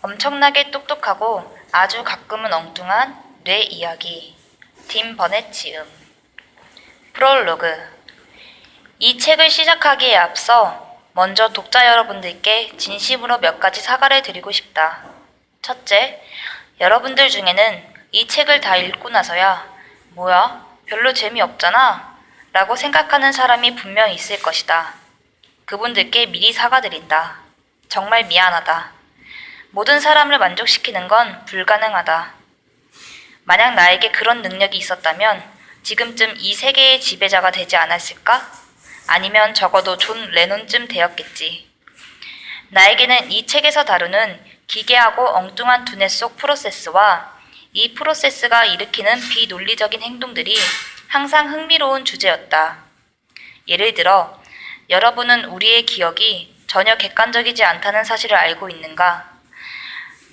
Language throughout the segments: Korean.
엄청나게 똑똑하고 아주 가끔은 엉뚱한 뇌 이야기. 딘 버넷 지음. 프롤로그. 이 책을 시작하기에 앞서 먼저 독자 여러분들께 진심으로 몇 가지 사과를 드리고 싶다. 첫째, 여러분들 중에는 이 책을 다 읽고 나서야 뭐야? 별로 재미없잖아? 라고 생각하는 사람이 분명 있을 것이다. 그분들께 미리 사과드린다. 정말 미안하다. 모든 사람을 만족시키는 건 불가능하다. 만약 나에게 그런 능력이 있었다면 지금쯤 이 세계의 지배자가 되지 않았을까? 아니면 적어도 존 레논쯤 되었겠지. 나에게는 이 책에서 다루는 기괴하고 엉뚱한 두뇌 속 프로세스와 이 프로세스가 일으키는 비논리적인 행동들이 항상 흥미로운 주제였다. 예를 들어, 여러분은 우리의 기억이 전혀 객관적이지 않다는 사실을 알고 있는가?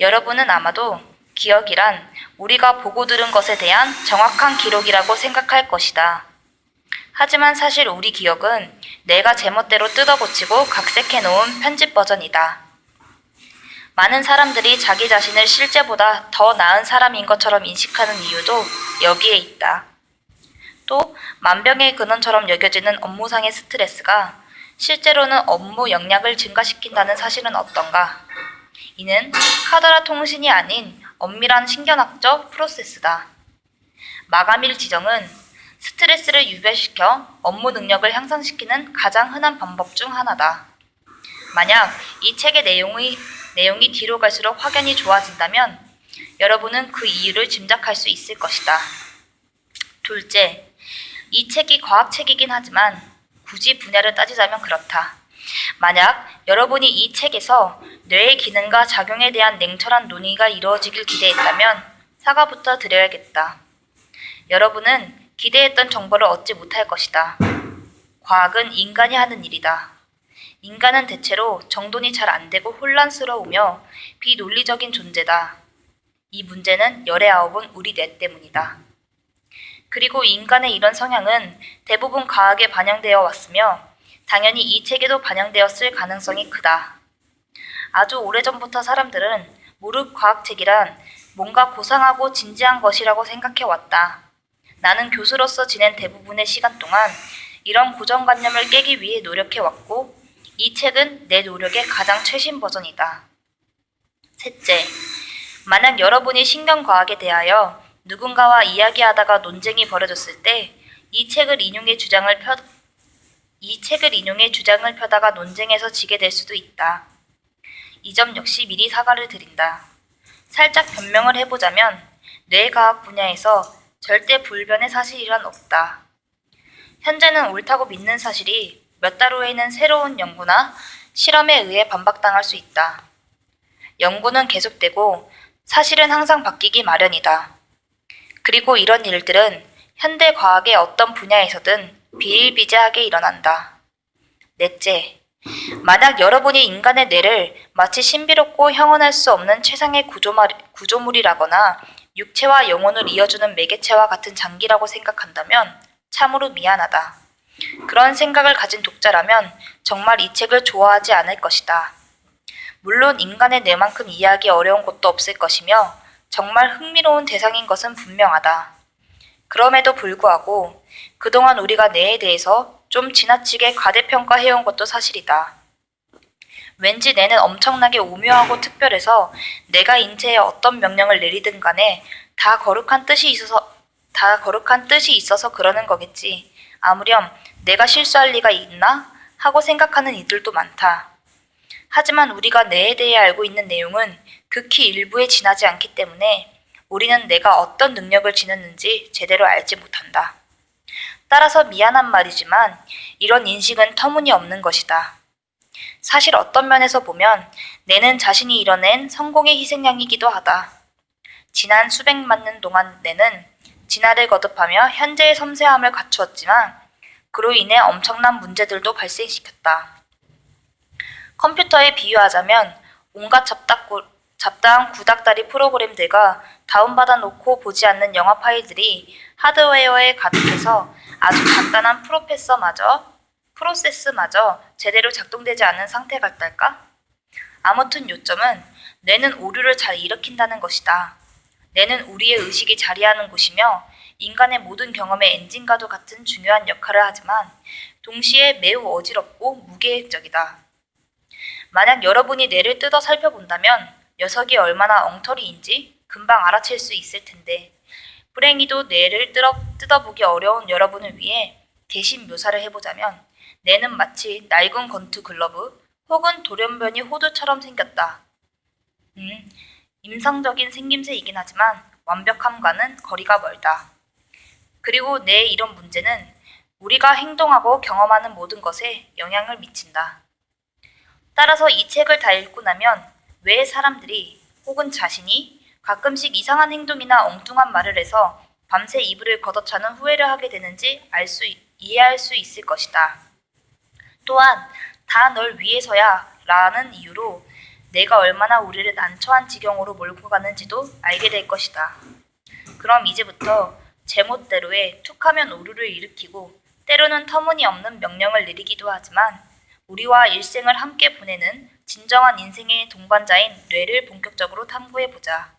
여러분은 아마도 기억이란 우리가 보고 들은 것에 대한 정확한 기록이라고 생각할 것이다. 하지만 사실 우리 기억은 내가 제멋대로 뜯어고치고 각색해 놓은 편집 버전이다. 많은 사람들이 자기 자신을 실제보다 더 나은 사람인 것처럼 인식하는 이유도 여기에 있다. 또 만병의 근원처럼 여겨지는 업무상의 스트레스가 실제로는 업무 역량을 증가시킨다는 사실은 어떤가? 이는 카더라 통신이 아닌 엄밀한 신경학적 프로세스다. 마감일 지정은 스트레스를 유발시켜 업무 능력을 향상시키는 가장 흔한 방법 중 하나다. 만약 이 책의 내용이 뒤로 갈수록 확연히 좋아진다면 여러분은 그 이유를 짐작할 수 있을 것이다. 둘째, 이 책이 과학책이긴 하지만 굳이 분야를 따지자면 그렇다. 만약 여러분이 이 책에서 뇌의 기능과 작용에 대한 냉철한 논의가 이루어지길 기대했다면 사과부터 드려야겠다. 여러분은 기대했던 정보를 얻지 못할 것이다. 과학은 인간이 하는 일이다. 인간은 대체로 정돈이 잘 안 되고 혼란스러우며 비논리적인 존재다. 이 문제는 열의 아홉은 우리 뇌 때문이다. 그리고 인간의 이런 성향은 대부분 과학에 반영되어 왔으며 당연히 이 책에도 반영되었을 가능성이 크다. 아주 오래전부터 사람들은 무릎 과학책이란 뭔가 고상하고 진지한 것이라고 생각해왔다. 나는 교수로서 지낸 대부분의 시간 동안 이런 고정관념을 깨기 위해 노력해왔고 이 책은 내 노력의 가장 최신 버전이다. 셋째, 만약 여러분이 신경과학에 대하여 누군가와 이야기하다가 논쟁이 벌어졌을 때 이 책을 인용해 주장을 펴다가 논쟁에서 지게 될 수도 있다. 이 점 역시 미리 사과를 드린다. 살짝 변명을 해보자면 뇌과학 분야에서 절대 불변의 사실이란 없다. 현재는 옳다고 믿는 사실이 몇 달 후에는 새로운 연구나 실험에 의해 반박당할 수 있다. 연구는 계속되고 사실은 항상 바뀌기 마련이다. 그리고 이런 일들은 현대 과학의 어떤 분야에서든 비일비재하게 일어난다. 넷째, 만약 여러분이 인간의 뇌를 마치 신비롭고 형언할 수 없는 최상의 구조물이라거나 육체와 영혼을 이어주는 매개체와 같은 장기라고 생각한다면 참으로 미안하다. 그런 생각을 가진 독자라면 정말 이 책을 좋아하지 않을 것이다. 물론 인간의 뇌만큼 이해하기 어려운 것도 없을 것이며 정말 흥미로운 대상인 것은 분명하다. 그럼에도 불구하고 그동안 우리가 뇌에 대해서 좀 지나치게 과대평가해온 것도 사실이다. 왠지 뇌는 엄청나게 오묘하고 특별해서 내가 인체에 어떤 명령을 내리든 간에 다 거룩한 뜻이 있어서 그러는 거겠지. 아무렴 내가 실수할 리가 있나? 하고 생각하는 이들도 많다. 하지만 우리가 뇌에 대해 알고 있는 내용은 극히 일부에 지나지 않기 때문에 우리는 내가 어떤 능력을 지녔는지 제대로 알지 못한다. 따라서 미안한 말이지만 이런 인식은 터무니없는 것이다. 사실 어떤 면에서 보면 뇌는 자신이 이뤄낸 성공의 희생양이기도 하다. 지난 수백만 년 동안 뇌는 진화를 거듭하며 현재의 섬세함을 갖추었지만 그로 인해 엄청난 문제들도 발생시켰다. 컴퓨터에 비유하자면 온갖 잡다한 구닥다리 프로그램들과 다운받아 놓고 보지 않는 영화 파일들이 하드웨어에 가득해서 아주 간단한 프로세스마저 제대로 작동되지 않는 상태 같달까? 아무튼 요점은 뇌는 오류를 잘 일으킨다는 것이다. 뇌는 우리의 의식이 자리하는 곳이며 인간의 모든 경험의 엔진과도 같은 중요한 역할을 하지만 동시에 매우 어지럽고 무계획적이다. 만약 여러분이 뇌를 뜯어 살펴본다면 녀석이 얼마나 엉터리인지 금방 알아챌 수 있을 텐데 불행히도 뇌를 뜯어보기 어려운 여러분을 위해 대신 묘사를 해보자면 뇌는 마치 낡은 권투 글러브 혹은 돌연변이 호두처럼 생겼다. 임상적인 생김새이긴 하지만 완벽함과는 거리가 멀다. 그리고 뇌의 이런 문제는 우리가 행동하고 경험하는 모든 것에 영향을 미친다. 따라서 이 책을 다 읽고 나면 왜 사람들이 혹은 자신이 가끔씩 이상한 행동이나 엉뚱한 말을 해서 밤새 이불을 걷어차는 후회를 하게 되는지 이해할 수 있을 것이다. 또한 다 널 위해서야 라는 이유로 내가 얼마나 우리를 난처한 지경으로 몰고 가는지도 알게 될 것이다. 그럼 이제부터 제멋대로의 툭하면 오류를 일으키고 때로는 터무니없는 명령을 내리기도 하지만 우리와 일생을 함께 보내는 진정한 인생의 동반자인 뇌를 본격적으로 탐구해보자.